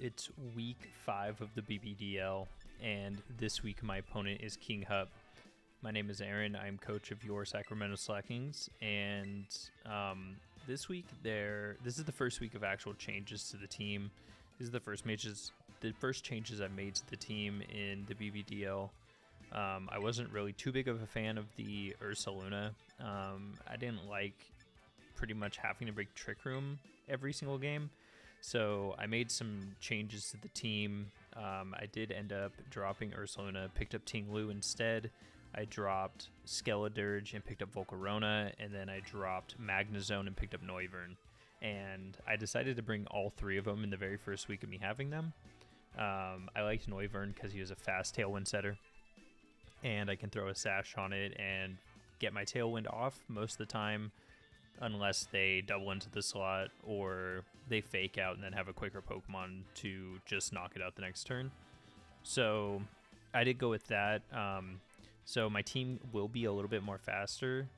It's week 5 of the Bbdl, and this week my opponent is Kinghupp. My name is Aaron. I'm coach of your Sacramento Slackings, and this week this is the first week of actual changes to the team. This is the first changes I made to the team in the Bbdl. I wasn't really too big of a fan of the Ursaluna. I didn't like pretty much having to break Trick Room every single game. So I made some changes to the team. I did end up dropping Ursaluna, picked up Ting-Lu instead. I dropped Skeledirge and picked up Volcarona, and then I dropped Magnezone and picked up Noivern. And I decided to bring all 3 of them in the very first week of me having them. I liked Noivern because he was a fast Tailwind setter, and I can throw a sash on it and get my Tailwind off most of the time, unless they double into the slot or they fake out and then have a quicker Pokemon to just knock it out the next turn. So I did go with that. So my team will be a little bit more faster,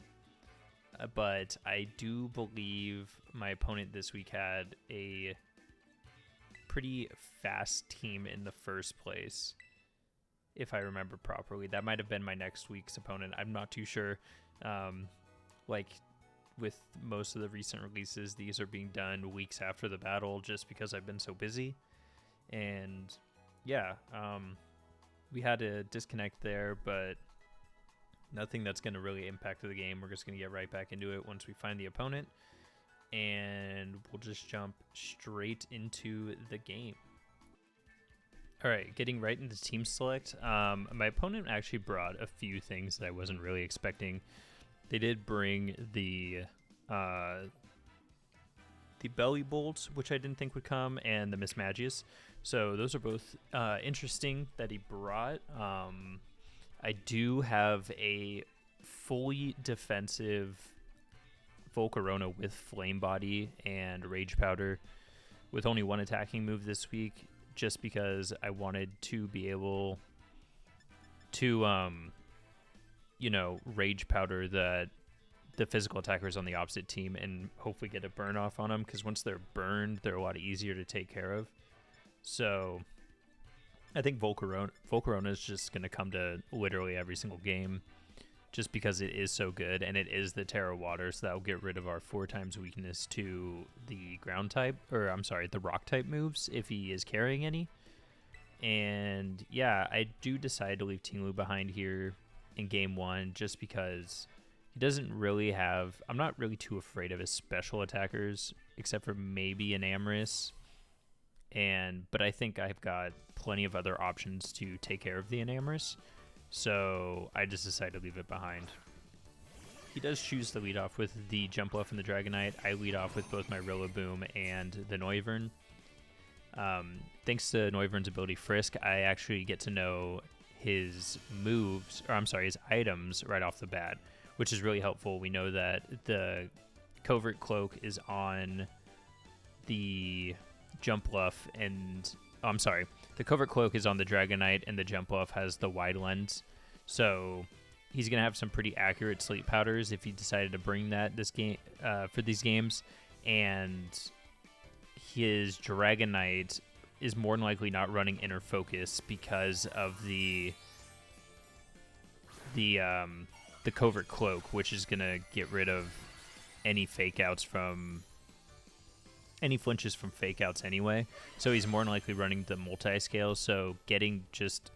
but I do believe my opponent this week had a pretty fast team in the first place, if I remember properly. That might have been my next week's opponent. I'm not too sure. With most of the recent releases, these are being done weeks after the battle just because I've been so busy. And yeah, we had a disconnect there, but nothing that's going to really impact the game. We're just going to get right back into it once we find the opponent, and we'll just jump straight into the game. All right, getting right into team select. My opponent actually brought a few things that I wasn't really expecting. They did bring the Belly Bolt, which I didn't think would come, and the Mismagius. So those are both interesting that he brought. I do have a fully defensive Volcarona with Flame Body and Rage Powder with only 1 attacking move this week, just because I wanted to be able to Rage Powder the physical attackers on the opposite team and hopefully get a burn off on them, because once they're burned, they're a lot easier to take care of. So I think Volcarona is just going to come to literally every single game just because it is so good, and it is the Terra Water, so that will get rid of our 4 times weakness to the the rock type moves if he is carrying any. And yeah, I do decide to leave Ting-Lu behind here in game 1 just because he doesn't really have... I'm not really too afraid of his special attackers, except for maybe an Amorous. But I think I've got plenty of other options to take care of the Enamorous, so I just decided to leave it behind. He does choose to lead off with the Jumpluff and the Dragonite. I lead off with both my Rillaboom and the Noivern. Thanks to Noivern's ability Frisk, I actually get to know his his items right off the bat, which is really helpful. We know that the Covert Cloak is on the Jumpluff, the Covert Cloak is on the Dragonite, and the Jumpluff has the Wide Lens. So he's going to have some pretty accurate Sleep Powders if he decided to bring that this game for these games. And his Dragonite is more than likely not running Inner Focus because of the Covert Cloak, which is going to get rid of any flinches from fake outs anyway. So he's more than likely running the multi-scale, so getting just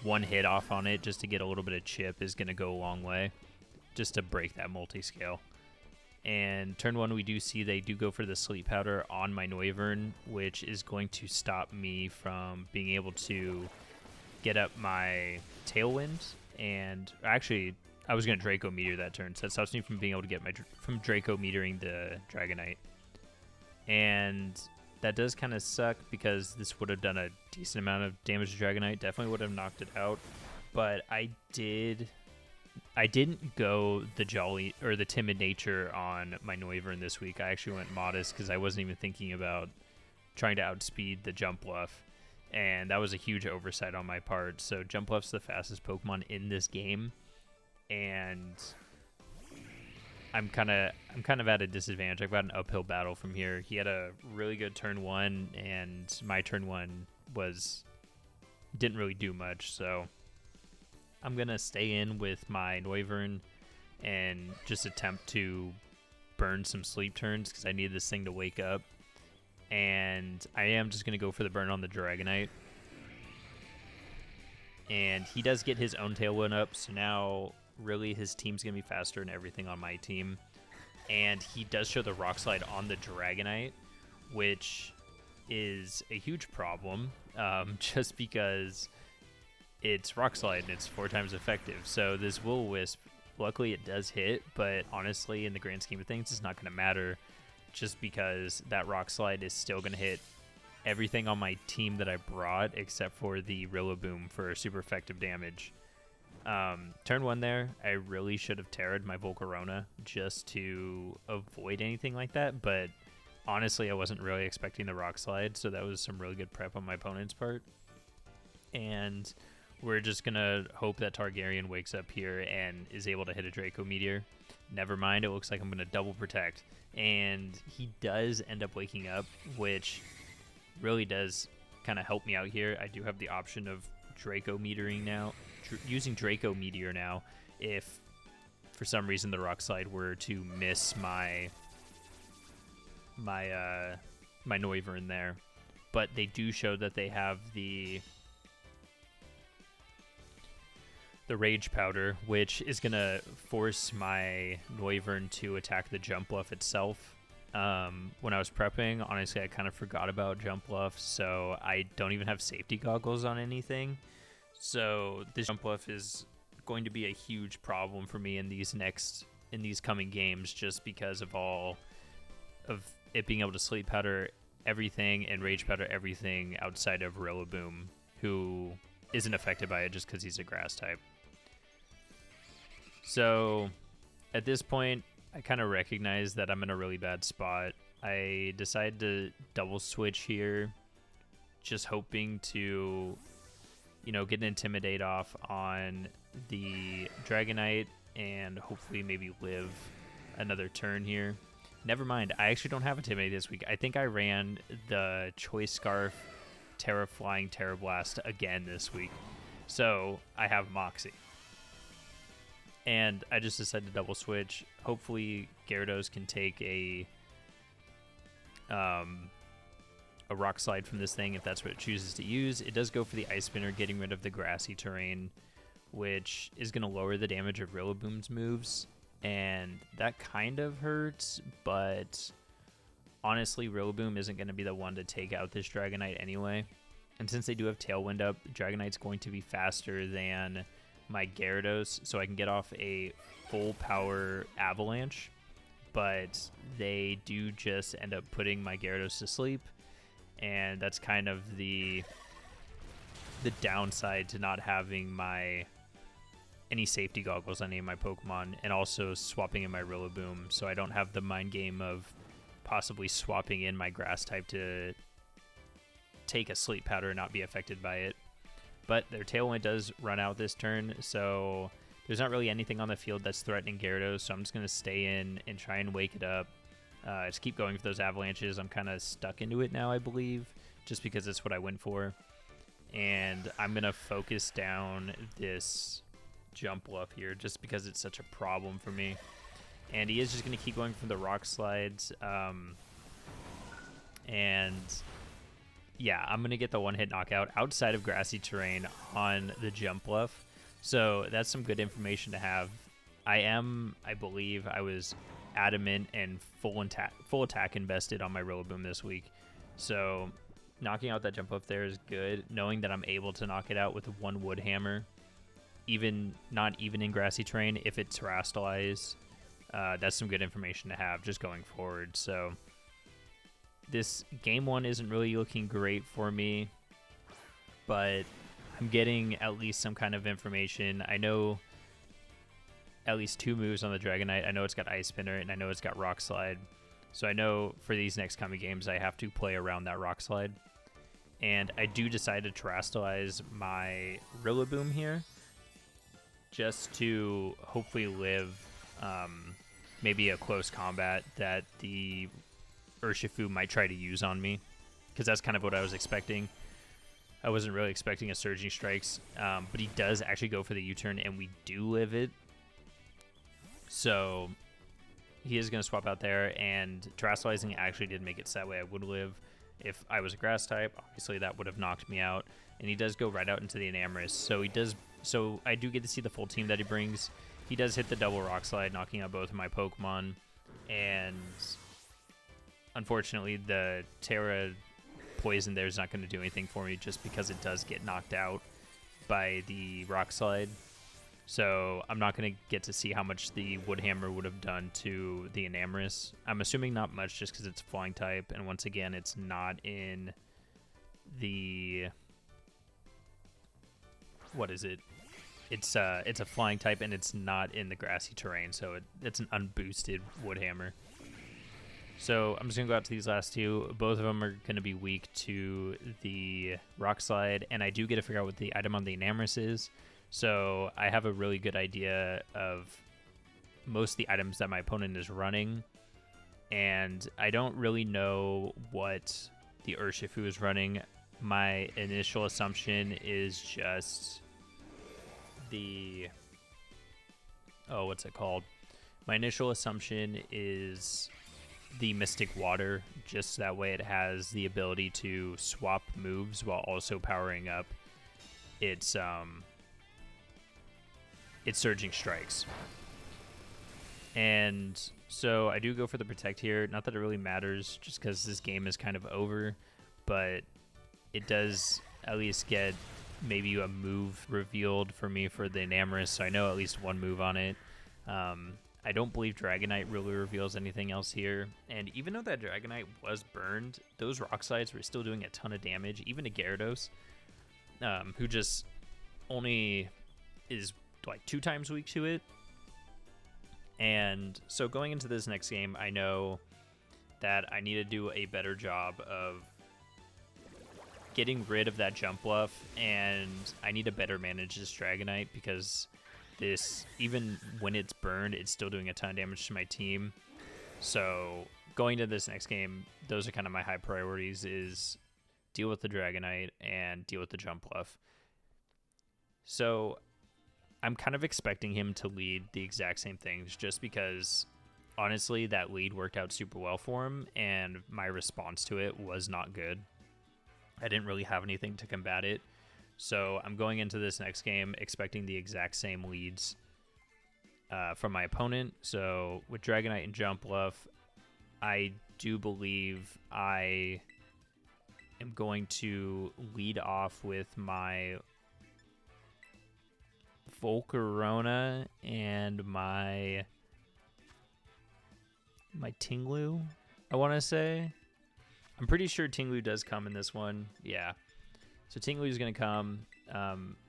1 hit off on it just to get a little bit of chip is going to go a long way, just to break that multi-scale. And turn 1, we do see they do go for the Sleep Powder on my Noivern, which is going to stop me from being able to get up my Tailwind. And actually, I was going to Draco Meteor that turn, so that stops me from being able to get from Draco Metering the Dragonite. And that does kind of suck because this would have done a decent amount of damage to Dragonite. Definitely would have knocked it out. But I didn't go the timid nature on my Noivern this week. I actually went modest because I wasn't even thinking about trying to outspeed the Jumpluff. And that was a huge oversight on my part. So Jumpluff's the fastest Pokemon in this game. And I'm kind of at a disadvantage. I've got an uphill battle from here. He had a really good turn 1, and my turn 1 didn't really do much. So I'm gonna stay in with my Noivern and just attempt to burn some sleep turns because I need this thing to wake up. And I am just gonna go for the burn on the Dragonite. And he does get his own Tailwind up, so now really his team's going to be faster and everything on my team. And he does show the Rock Slide on the Dragonite, which is a huge problem, just because it's Rock Slide and it's 4 times effective. So this Will-O-Wisp, luckily it does hit, but honestly, in the grand scheme of things, it's not going to matter, just because that Rock Slide is still going to hit everything on my team that I brought except for the Rillaboom for super effective damage. Turn 1 there, I really should have Terra'd my Volcarona just to avoid anything like that, but honestly I wasn't really expecting the Rock Slide, so that was some really good prep on my opponent's part. And we're just gonna hope that Targaryen wakes up here and is able to hit a Draco Meteor. Never mind, it looks like I'm gonna double protect. And he does end up waking up, which really does kind of help me out here. I do have the option of Draco Metering now, using Draco Meteor now, if for some reason the Rock Slide were to miss my Noivern there. But they do show that they have the Rage Powder, which is gonna force my Noivern to attack the Jump Bluff itself. When I was prepping, honestly, I kind of forgot about Jump Bluff, so I don't even have safety goggles on anything. So this Jump Bluff is going to be a huge problem for me in these coming games, just because of all of it being able to Sleep Powder everything and Rage Powder everything outside of Rillaboom, who isn't affected by it just because he's a grass type. So at this point, I kind of recognize that I'm in a really bad spot. I decided to double switch here, just hoping to, get an Intimidate off on the Dragonite and hopefully maybe live another turn here. Never mind, I actually don't have Intimidate this week. I think I ran the Choice Scarf, Terra Flying, Terra Blast again this week. So I have Moxie. And I just decided to double switch. Hopefully Gyarados can take a Rock Slide from this thing if that's what it chooses to use. It does go for the Ice Spinner, getting rid of the grassy terrain, which is going to lower the damage of Rillaboom's moves. And that kind of hurts, but honestly, Rillaboom isn't going to be the one to take out this Dragonite anyway. And since they do have Tailwind up, Dragonite's going to be faster than my Gyarados, so I can get off a full power Avalanche, but they do just end up putting my Gyarados to sleep, and that's kind of the downside to not having any safety goggles on any of my Pokemon, and also swapping in my Rillaboom, so I don't have the mind game of possibly swapping in my grass type to take a Sleep Powder and not be affected by it. But their Tailwind does run out this turn, so there's not really anything on the field that's threatening Gyarados, so I'm just going to stay in and try and wake it up. Just keep going for those avalanches. I'm kind of stuck into it now, I believe, just because it's what I went for. And I'm going to focus down this Jump Bluff here, just because it's such a problem for me. And he is just going to keep going for the Rock Slides. And yeah, I'm going to get the one-hit knockout outside of grassy terrain on the Jump Bluff. So that's some good information to have. I believe I was adamant and full attack invested on my Rillaboom this week. So knocking out that Jump Bluff there is good. Knowing that I'm able to knock it out with one Wood Hammer, not even in grassy terrain, if it Terrastalized, that's some good information to have just going forward. So this game 1 isn't really looking great for me, but I'm getting at least some kind of information. I know at least 2 moves on the Dragonite. I know it's got Ice Spinner, and I know it's got Rock Slide. So I know for these next coming games, I have to play around that Rock Slide. And I do decide to Terrastalize my Rillaboom here, just to hopefully live maybe a close combat that the Urshifu might try to use on me, because that's kind of what I was expecting. I wasn't really expecting a Surging Strikes, but he does actually go for the U-turn, and we do live it. So he is going to swap out there, and Terastallizing actually did make it so that way I would live. If I was a Grass type, obviously that would have knocked me out. And he does go right out into the Enamorus, so he does. So I do get to see the full team that he brings. He does hit the double Rock Slide, knocking out both of my Pokemon, and unfortunately the Terra Poison there is not going to do anything for me just because it does get knocked out by the Rock Slide. So I'm not going to get to see how much the Wood Hammer would have done to the Enamorus. I'm assuming not much just because it's Flying type, and once again, it's not in the... What is it? It's a Flying type, and it's not in the grassy terrain, so it's an unboosted Wood Hammer. So I'm just going to go out to these last two. Both of them are going to be weak to the Rock Slide, and I do get to figure out what the item on the Enamorus is. So I have a really good idea of most of the items that my opponent is running, and I don't really know what the Urshifu is running. My initial assumption is just the... Oh, what's it called? My initial assumption is the Mystic Water, just that way it has the ability to swap moves while also powering up its Surging Strikes. And so I do go for the Protect here. Not that it really matters, just because this game is kind of over, but it does at least get maybe a move revealed for me for the Enamorus, so I know at least one move on it. I don't believe Dragonite really reveals anything else here, and even though that Dragonite was burned, those Rock Slides were still doing a ton of damage, even to Gyarados, who just only is like 2 times weak to it. And so going into this next game, I know that I need to do a better job of getting rid of that jump bluff, and I need to better manage this Dragonite, because this, even when it's burned, it's still doing a ton of damage to my team. So going to this next game, those are kind of my high priorities, is deal with the Dragonite and deal with the jump bluff. So I'm kind of expecting him to lead the exact same things, just because honestly that lead worked out super well for him, and my response to it was not good. I didn't really have anything to combat it. So I'm going into this next game expecting the exact same leads from my opponent. So with Dragonite and Jump Bluff, I do believe I am going to lead off with my Volcarona and my Ting-Lu, I want to say. I'm pretty sure Ting-Lu does come in this one. Yeah. So Ting-Lu is going to come.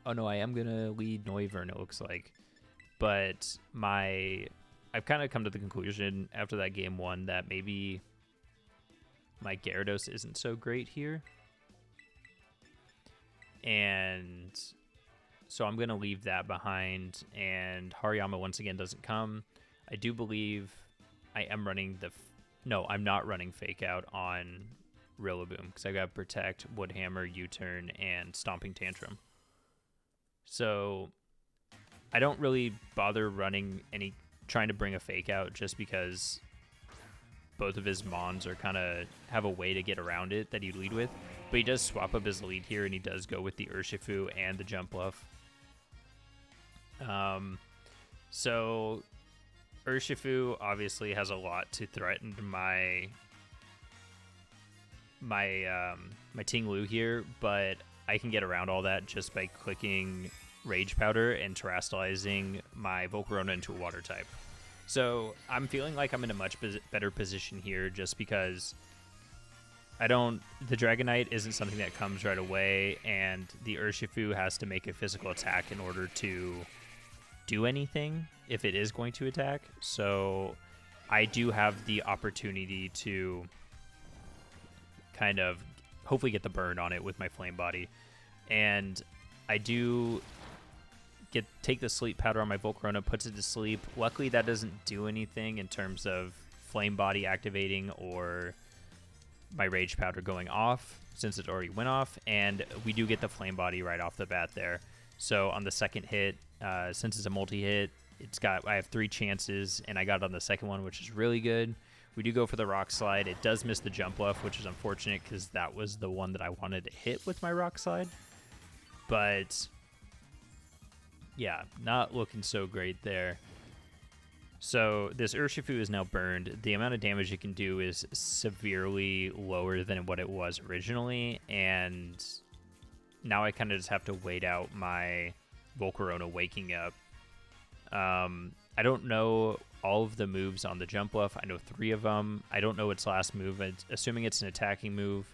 Oh, no, I am going to lead Noivern, it looks like. But I've kind of come to the conclusion after that game 1 that maybe my Gyarados isn't so great here. And so I'm going to leave that behind. And Hariyama once again doesn't come. I do believe I am running no, I'm not running Fake Out on Rillaboom, because I got Protect, Wood Hammer, U-Turn, and Stomping Tantrum. So I don't really bother trying to bring a Fake Out, just because both of his Mons are kind of have a way to get around it that you lead with. But he does swap up his lead here, and he does go with the Urshifu and the Jump Bluff. So Urshifu obviously has a lot to threaten my Ting-Lu here, but I can get around all that just by clicking Rage Powder and Terastallizing my Volcarona into a Water type. So I'm feeling like I'm in a much better position here, just because the Dragonite isn't something that comes right away, and the Urshifu has to make a physical attack in order to do anything if it is going to attack. So I do have the opportunity to kind of hopefully get the burn on it with my Flame Body. And I do take the sleep powder on my Volcarona, puts it to sleep. Luckily, that doesn't do anything in terms of flame body activating or my rage powder going off, since it already went off, and we do get the flame body right off the bat there. So on the second hit, since it's a multi-hit, I have 3 chances, and I got it on the second one, which is really good. We do go for the rock slide. It does miss the jump left, which is unfortunate because that was the one that I wanted to hit with my rock slide. But yeah, not looking so great there. So this Urshifu is now burned. The amount of damage it can do is severely lower than what it was originally, and now I kind of just have to wait out my Volcarona waking up. I don't know all of the moves on the jump bluff. I know 3 of them. I don't know its last move, assuming it's an attacking move.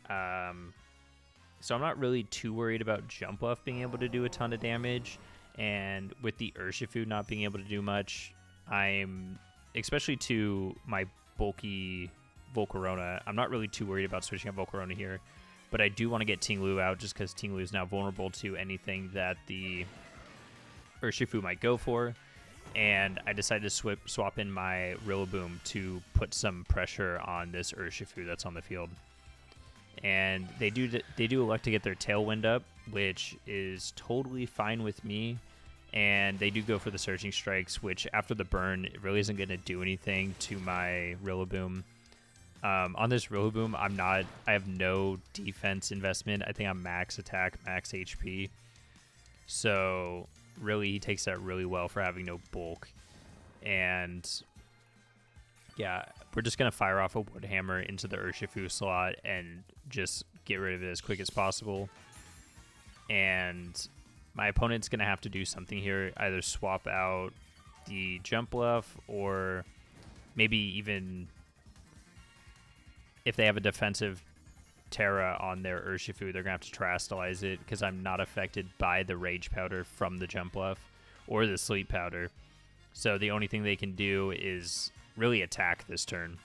So I'm not really too worried about jump bluff being able to do a ton of damage, and with the Urshifu not being able to do much, I'm, especially to my bulky Volcarona, I'm not really too worried about switching up Volcarona here, but I do want to get Ting-Lu out just because Ting-Lu is now vulnerable to anything that the Urshifu might go for, and I decided to swap in my Rillaboom to put some pressure on this Urshifu that's on the field. And they do elect to get their Tailwind up, which is totally fine with me. And they do go for the Surging Strikes, which after the burn, it really isn't going to do anything to my Rillaboom. On this Rillaboom, I have no defense investment. I think I'm max attack, max HP. So really, he takes that really well for having no bulk. And yeah, we're just going to fire off a Wood Hammer into the Urshifu slot and just get rid of it as quick as possible. And my opponent's going to have to do something here, either swap out the jump bluff or maybe even if they have a defensive Terra on their Urshifu, they're going to have to Terastallize it because I'm not affected by the Rage Powder from the jump bluff or the Sleep Powder. So the only thing they can do is really attack this turn.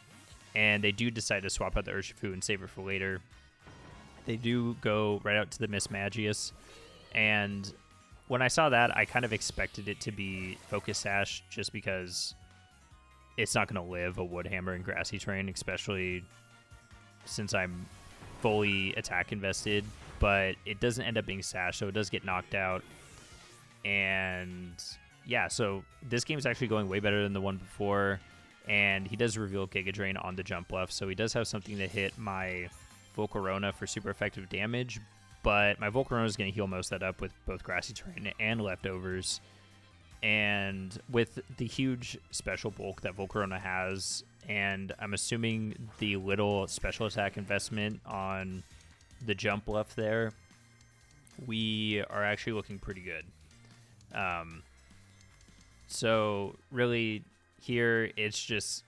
And they do decide to swap out the Urshifu and save it for later. They do go right out to the Miss Magius. And when I saw that, I kind of expected it to be Focus Sash just because it's not going to live a Wood Hammer in grassy terrain, especially since I'm fully attack invested. But it doesn't end up being Sash, so it does get knocked out. And yeah, so this game is actually going way better than the one before. And he does reveal Giga Drain on the jump left, so he does have something to hit my Volcarona for super effective damage. But my Volcarona is going to heal most of that up with both Grassy Terrain and Leftovers. And with the huge special bulk that Volcarona has, and I'm assuming the little special attack investment on the jump left there, we are actually looking pretty good. So really here it's just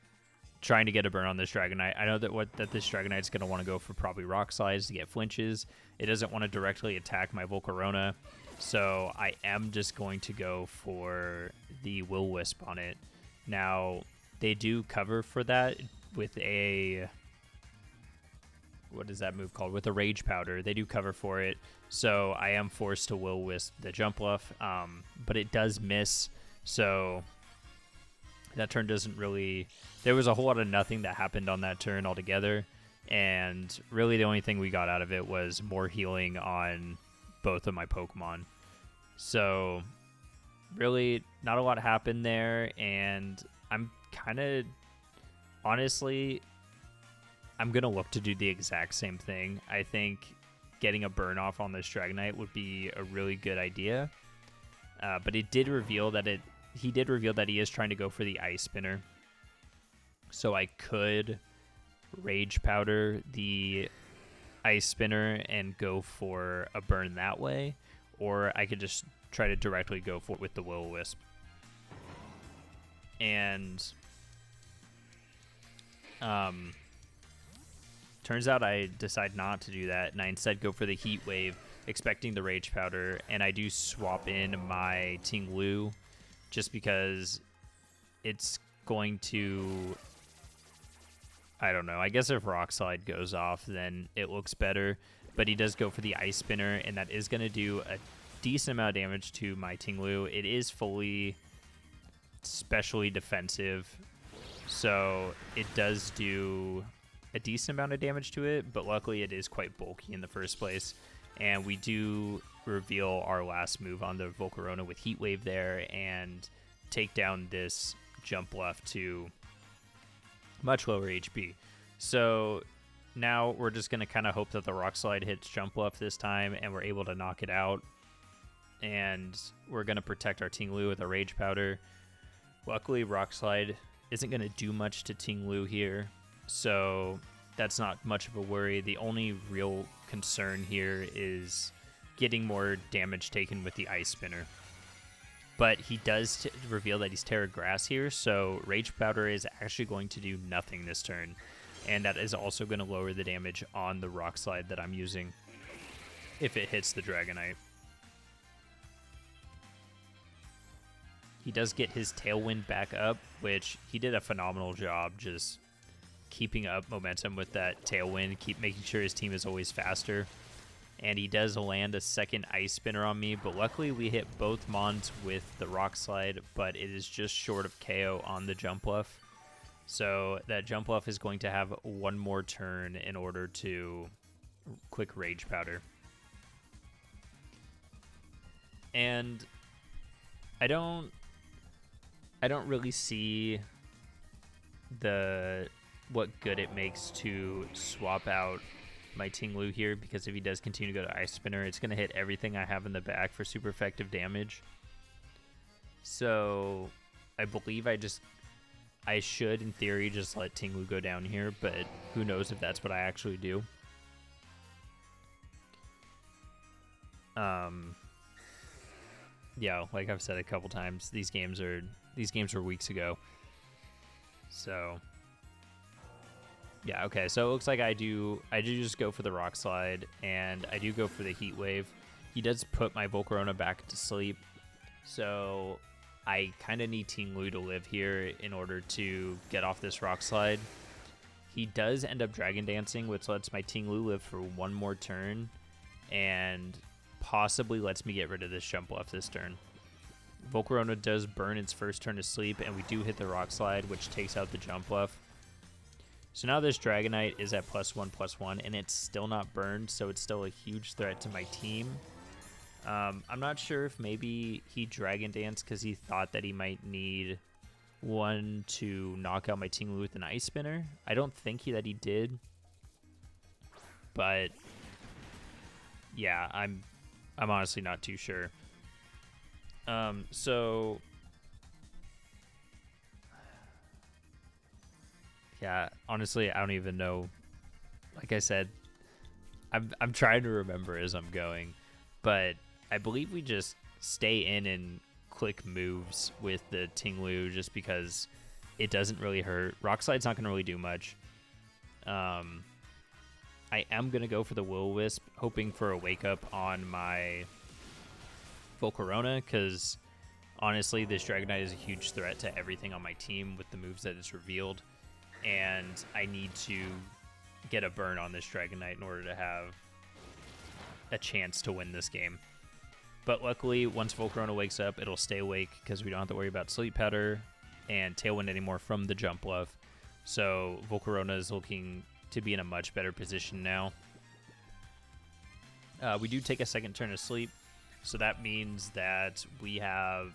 trying to get a burn on this Dragonite. I know that this Dragonite's going to want to go for probably Rock Slides to get flinches. It doesn't want to directly attack my Volcarona, so I am just going to go for the Will-Wisp on it. Now, they do cover for that with a... what is that move called? With a Rage Powder. They do cover for it, so I am forced to Will-Wisp the jump bluff, but it does miss, so that turn doesn't really... There was a whole lot of nothing that happened on that turn altogether, and really the only thing we got out of it was more healing on both of my Pokemon. So really not a lot happened there, and I'm kind of... honestly, I'm going to look to do the exact same thing. I think getting a burn off on this Dragonite would be a really good idea, but it did reveal that he did reveal that he is trying to go for the Ice Spinner. So I could Rage Powder the Ice Spinner and go for a burn that way, or I could just try to directly go for it with the Will-O-Wisp. And turns out I decide not to do that, and I instead go for the Heat Wave, expecting the Rage Powder, and I do swap in my Ting-Lu just because it's going to... I don't know. I guess if Rock Slide goes off, then it looks better. But he does go for the Ice Spinner, and that is going to do a decent amount of damage to my Ting-Lu. It is fully specially defensive, so it does do a decent amount of damage to it, but luckily it is quite bulky in the first place. And we do reveal our last move on the Volcarona with Heat Wave there and take down this jump left to much lower HP. So now we're just going to kind of hope that the Rock Slide hits jump left this time and we're able to knock it out. And we're going to protect our Ting-Lu with a Rage Powder. Luckily, Rock Slide isn't going to do much to Ting-Lu here, so that's not much of a worry. The only real concern here is getting more damage taken with the Ice Spinner. But he does reveal that he's Terra Grass here, so Rage Powder is actually going to do nothing this turn. And that is also going to lower the damage on the Rock Slide that I'm using if it hits the Dragonite. He does get his Tailwind back up, which he did a phenomenal job just keeping up momentum with that Tailwind, keep making sure his team is always faster. And he does land a second Ice Spinner on me, but luckily we hit both Mons with the Rock Slide, but it is just short of KO on the Jumpluff. So that Jumpluff is going to have one more turn in order to quick Rage Powder. And I don't really see what good it makes to swap out my Ting-Lu here, because if he does continue to go to Ice Spinner, it's going to hit everything I have in the back for super effective damage. So I believe I should, in theory, just let Ting-Lu go down here, but who knows if that's what I actually do. Yeah, like I've said a couple times, these games were weeks ago. So yeah, okay. So it looks like I do just go for the Rock Slide, and I do go for the Heat Wave. He does put my Volcarona back to sleep, so I kind of need Ting-Lu to live here in order to get off this Rock Slide. He does end up Dragon Dancing, which lets my Ting-Lu live for one more turn, and possibly lets me get rid of this Jumpluff this turn. Volcarona does burn its first turn to sleep, and we do hit the Rock Slide, which takes out the Jumpluff. So now this Dragonite is at +1/+1, and it's still not burned, so it's still a huge threat to my team. I'm not sure if maybe he Dragon Danced because he thought that he might need one to knock out my Ting-Lu with an Ice Spinner. I don't think that he did, but yeah, I'm honestly not too sure. So yeah, honestly, I don't even know. Like I said, I'm trying to remember as I'm going, but I believe we just stay in and click moves with the Ting-Lu just because it doesn't really hurt. Rock Slide's not going to really do much. I am going to go for the Will-O-Wisp, hoping for a Wake Up on my Volcarona, because honestly, this Dragonite is a huge threat to everything on my team with the moves that it's revealed. And I need to get a burn on this Dragonite in order to have a chance to win this game. But luckily, once Volcarona wakes up, it'll stay awake because we don't have to worry about Sleep Powder and Tailwind anymore from the Jumpluff. So Volcarona is looking to be in a much better position now. We do take a second turn to sleep, so that means that we have...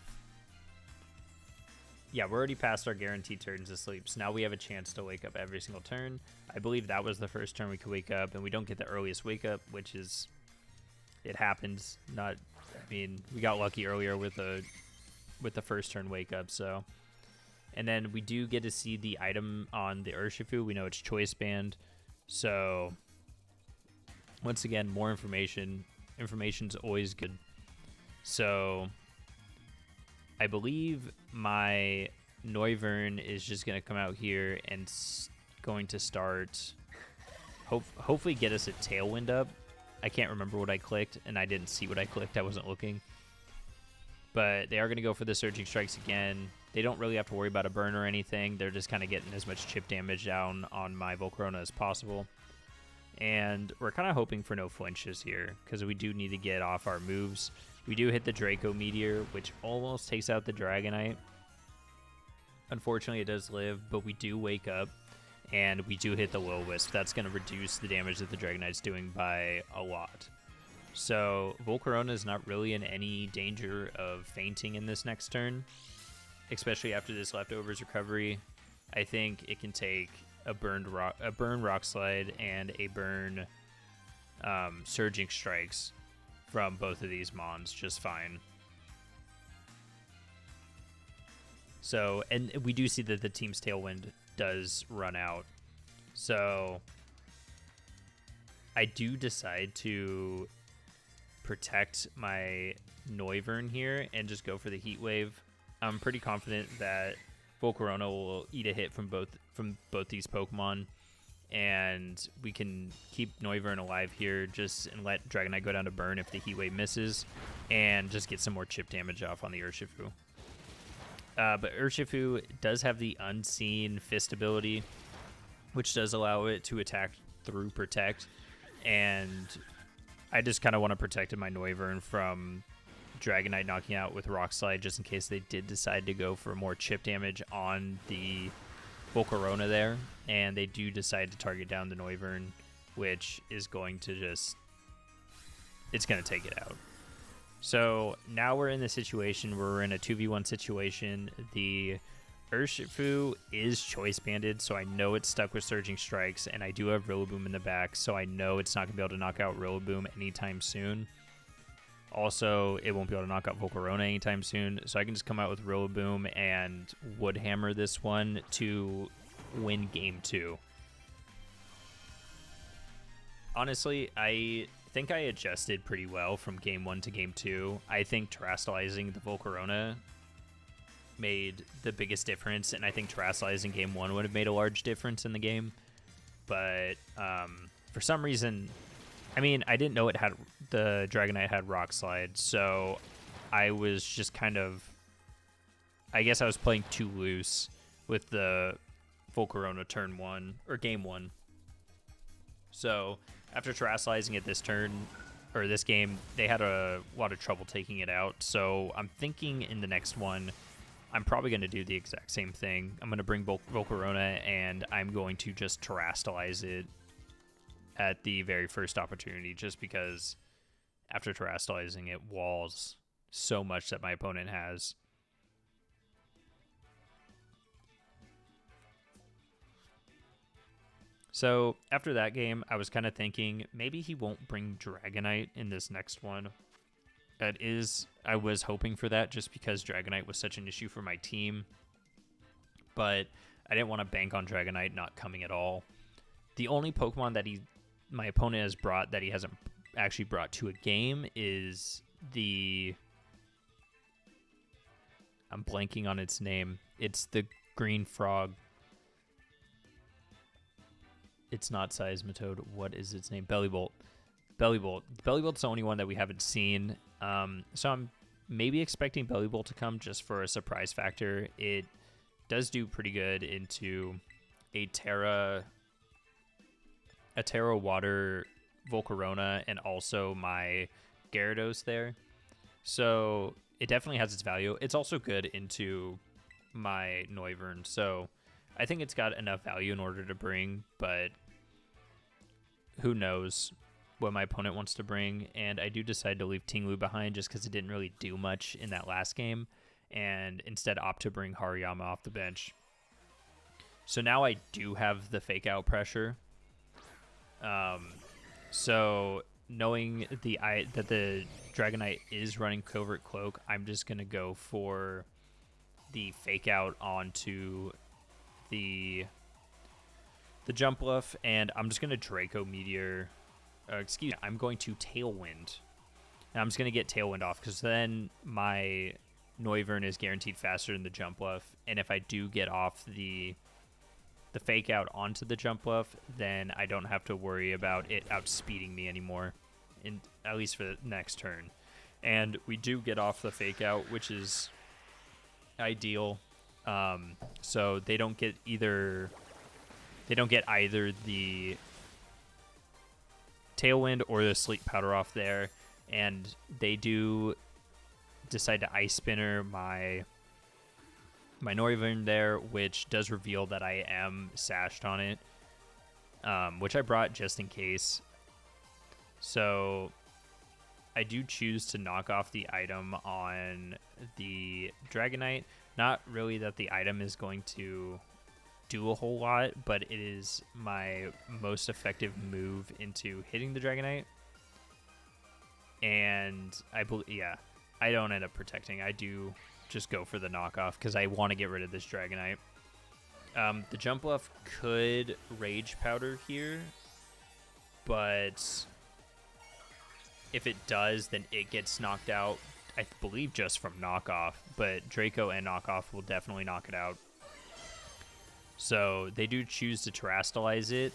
Yeah, we're already past our guaranteed turns of sleep, so now we have a chance to wake up every single turn. I believe that was the first turn we could wake up, and we don't get the earliest wake up, which is... It happens. We got lucky earlier with the first turn wake up, so... And then we do get to see the item on the Urshifu. We know it's Choice Band, so... Once again, more information. Information's always good. So... I believe my Noivern is just going to come out here and going to start, hopefully get us a Tailwind up. I can't remember what I clicked, and I didn't see what I clicked. I wasn't looking. But they are going to go for the Surging Strikes again. They don't really have to worry about a burn or anything. They're just kind of getting as much chip damage down on my Volcarona as possible. And we're kind of hoping for no flinches here, because we do need to get off our moves. We do hit the Draco Meteor, which almost takes out the Dragonite. Unfortunately, it does live, but we do wake up, and we do hit the Will-O-Wisp. That's going to reduce the damage that the Dragonite's doing by a lot. So Volcarona is not really in any danger of fainting in this next turn, especially after this Leftovers recovery. I think it can take a burn Rock Slide and a burn Surging Strikes from both of these Mons just fine. So, and we do see that the team's Tailwind does run out. So I do decide to protect my Noivern here and just go for the Heat Wave. I'm pretty confident that Volcarona will eat a hit from both these Pokemon, and we can keep Noivern alive here and let Dragonite go down to burn if the Heat Wave misses, and just get some more chip damage off on the Urshifu. But Urshifu does have the Unseen Fist ability, which does allow it to attack through Protect, and I just kind of want to protect my Noivern from Dragonite knocking out with Rock Slide, just in case they did decide to go for more chip damage on the Volcarona there, and they do decide to target down the Noivern, which is going to it's going to take it out. So now we're in the situation where we're in a 2v1 situation. The Urshifu is choice banded, so I know it's stuck with Surging Strikes, and I do have Rillaboom in the back, so I know it's not going to be able to knock out Rillaboom anytime soon. Also, it won't be able to knock out Volcarona anytime soon, so I can just come out with Rillaboom and Woodhammer this one to win Game 2. Honestly, I think I adjusted pretty well from Game 1 to Game 2. I think terastallizing the Volcarona made the biggest difference, and I think terastallizing Game 1 would have made a large difference in the game. But for some reason, I mean, I didn't know the Dragonite had Rock Slide, so I was just I guess I was playing too loose with the Volcarona turn 1, or Game 1. So after terastallizing it this game, they had a lot of trouble taking it out. So I'm thinking in the next one, I'm probably going to do the exact same thing. I'm going to bring Volcarona, and I'm going to just terastallize it at the very first opportunity, just because after terastallizing it walls so much that my opponent has. So after that game, I was kind of thinking maybe he won't bring Dragonite in this next one. I was hoping for that just because Dragonite was such an issue for my team. But I didn't want to bank on Dragonite not coming at all. The only Pokemon that my opponent has brought that he hasn't actually brought to a game is I'm blanking on its name. It's the green frog. It's not Seismitoad. What is its name? Bellibolt. Bellibolt's the only one that we haven't seen. So I'm maybe expecting Bellibolt to come just for a surprise factor. It does do pretty good into a Terra Water Volcarona and also my Gyarados there. So it definitely has its value. It's also good into my Noivern. So I think it's got enough value in order to bring, but who knows what my opponent wants to bring. And I do decide to leave Ting-Lu behind just because it didn't really do much in that last game, and instead opt to bring Hariyama off the bench. So now I do have the fake out pressure. So knowing that the Dragonite is running Covert Cloak, I'm just going to go for the fake out onto the jump bluff, and I'm just going to Draco Meteor. I'm going to Tailwind. And I'm just going to get Tailwind off, because then my Noivern is guaranteed faster than the jump bluff. And if I do get off the fake out onto the jump bluff, then I don't have to worry about it outspeeding me anymore, at least for the next turn. And we do get off the fake out, which is ideal. So they don't get either the Tailwind or the Sleep Powder off there, and they do decide to Ice Spinner my Noivern there, which does reveal that I am sashed on it, which I brought just in case. So I do choose to knock off the item on the Dragonite. Not really that the item is going to do a whole lot, but it is my most effective move into hitting the Dragonite. And I don't end up protecting. I do just go for the knockoff because I want to get rid of this Dragonite. The Jump Bluff could Rage Powder here, but if it does, then it gets knocked out, I believe, just from knockoff, but Draco and knockoff will definitely knock it out. So they do choose to Terrastalize it,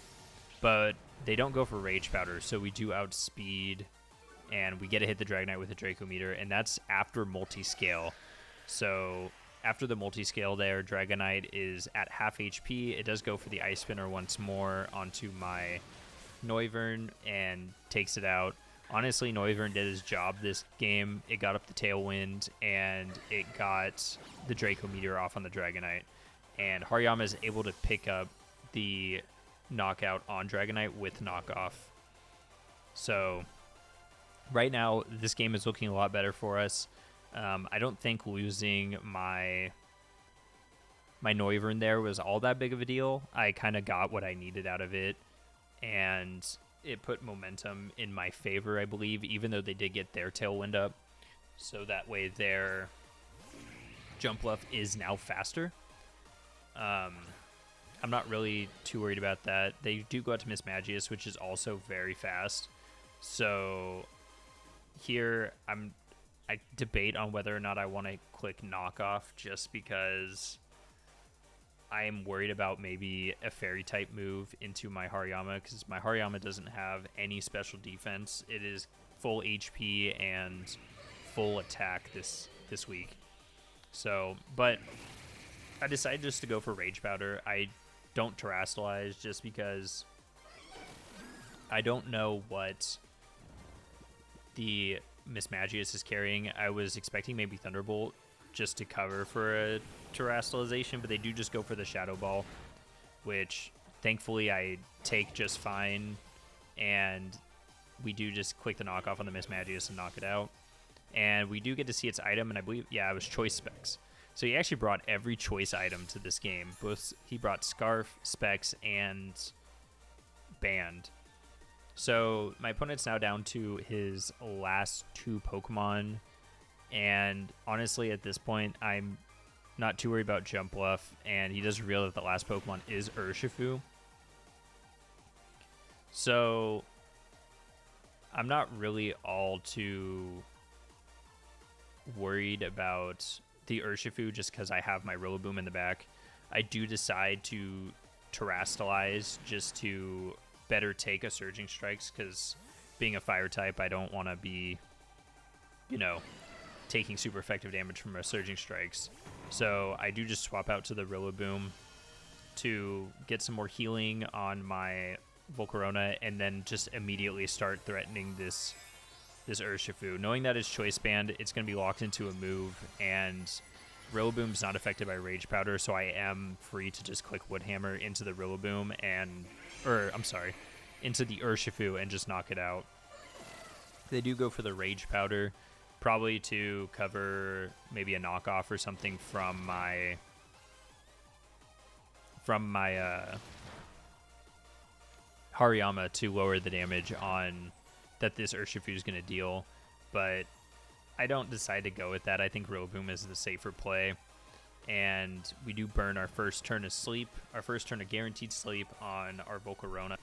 but they don't go for Rage Powder, so we do outspeed, and we get to hit the Dragonite with a Draco Meter, and that's after multi-scale. So after the multi-scale there, Dragonite is at half HP. It does go for the Ice Spinner once more onto my Noivern and takes it out. Honestly, Noivern did his job this game. It got up the Tailwind, and it got the Draco Meteor off on the Dragonite. And Hariyama is able to pick up the knockout on Dragonite with knockoff. So right now, this game is looking a lot better for us. I don't think losing my Noivern there was all that big of a deal. I kind of got what I needed out of it, and it put momentum in my favor, I believe, even though they did get their Tailwind up. So that way their Jump Bluff is now faster. I'm not really too worried about that. They do go out to Miss Magius, which is also very fast. So here I debate on whether or not I want to click knockoff, just because I am worried about maybe a fairy type move into my Hariyama, because my Hariyama doesn't have any special defense. It is full HP and full attack this week. So, but I decided just to go for Rage Powder. I don't Terrastalize just because I don't know what the Miss Magius is carrying. I was expecting maybe Thunderbolt just to cover for a Terrastalization, but they do just go for the Shadow Ball, which thankfully I take just fine, and we do just click the knockoff on the Miss Magius and knock it out. And we do get to see its item, and I believe, yeah, it was Choice Specs. So he actually brought every choice item to this game. He brought Scarf, Specs, and Band. So my opponent's now down to his last two Pokemon, and honestly at this point I'm not too worried about Jump Bluff, and he does reveal that the last Pokemon is Urshifu. So I'm not really all too worried about the Urshifu just because I have my Rillaboom in the back. I do decide to Terrastalize just to better take a Surging Strikes, because being a fire type, I don't want to be, taking super effective damage from a Surging Strikes. So I do just swap out to the Rillaboom to get some more healing on my Volcarona, and then just immediately start threatening this Urshifu. Knowing that it's Choice Band, it's going to be locked into a move, and Rillaboom's not affected by Rage Powder, so I am free to just click Wood Hammer into the Rillaboom into the Urshifu and just knock it out. They do go for the Rage Powder, probably to cover maybe a knockoff or something from my Hariyama to lower the damage on that this Urshifu is going to deal, but I don't decide to go with that. I think Rillaboom is the safer play, and we do burn our first turn of sleep, our first turn of guaranteed sleep on our Volcarona.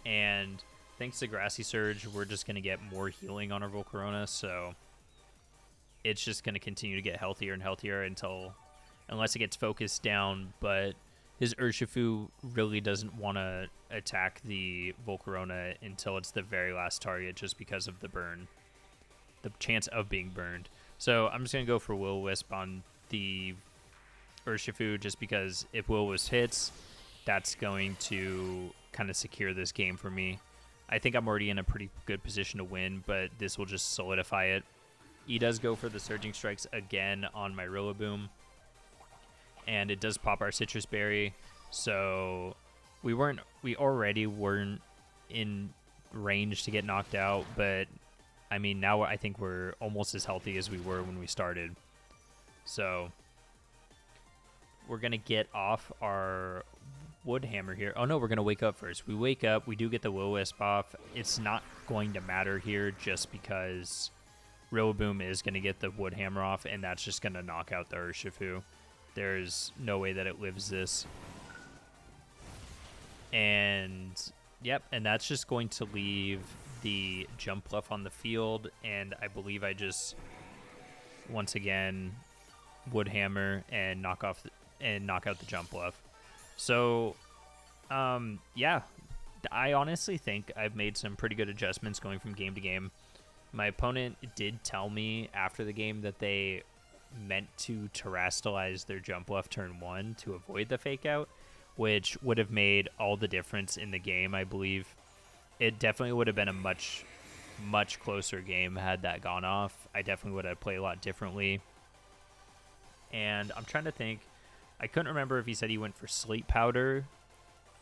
And thanks to Grassy Surge, we're just going to get more healing on our Volcarona, so it's just going to continue to get healthier and healthier unless it gets focused down, but his Urshifu really doesn't want to attack the Volcarona until it's the very last target, just because of the burn, the chance of being burned. So I'm just going to go for Will-O-Wisp on the Urshifu, just because if Will-O-Wisp hits, that's going to kind of secure this game for me. I think I'm already in a pretty good position to win, but this will just solidify it. He does go for the Surging Strikes again on my Rillaboom, and it does pop our Citrus Berry. So we already weren't in range to get knocked out, but I mean, now I think we're almost as healthy as we were when we started. So we're going to get off our Wood Hammer here. Oh, no, we're going to wake up first. We wake up. We do get the Will-O-Wisp off. It's not going to matter here just because Rillaboom is going to get the Wood Hammer off, and that's just going to knock out the Urshifu. There's no way that it lives this. And, yep, and that's just going to leave the Jump Bluff on the field, and I believe I just, once again, Wood Hammer and knock out the Jump Bluff. So, yeah, I honestly think I've made some pretty good adjustments going from game to game. My opponent did tell me after the game that they meant to terrastalize their Jump Bluff turn 1 to avoid the Fake Out, which would have made all the difference in the game, I believe. It definitely would have been a much, much closer game had that gone off. I definitely would have played a lot differently. And I'm trying to think. I couldn't remember if he said he went for Sleep Powder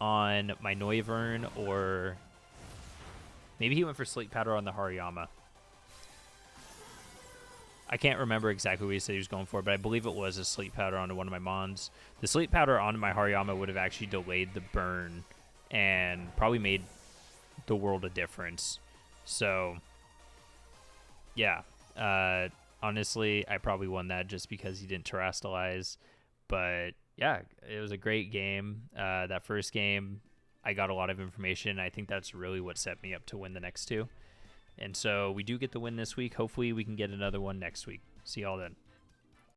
on my Noivern, or maybe he went for Sleep Powder on the Hariyama. I can't remember exactly what he said he was going for, but I believe it was a Sleep Powder onto one of my Mons. The Sleep Powder onto my Hariyama would have actually delayed the burn and probably made the world a difference. So, yeah. Honestly, I probably won that just because he didn't terrastalize. But, yeah, it was a great game. That first game, I got a lot of information. I think that's really what set me up to win the next two. And so we do get the win this week. Hopefully we can get another one next week. See y'all then.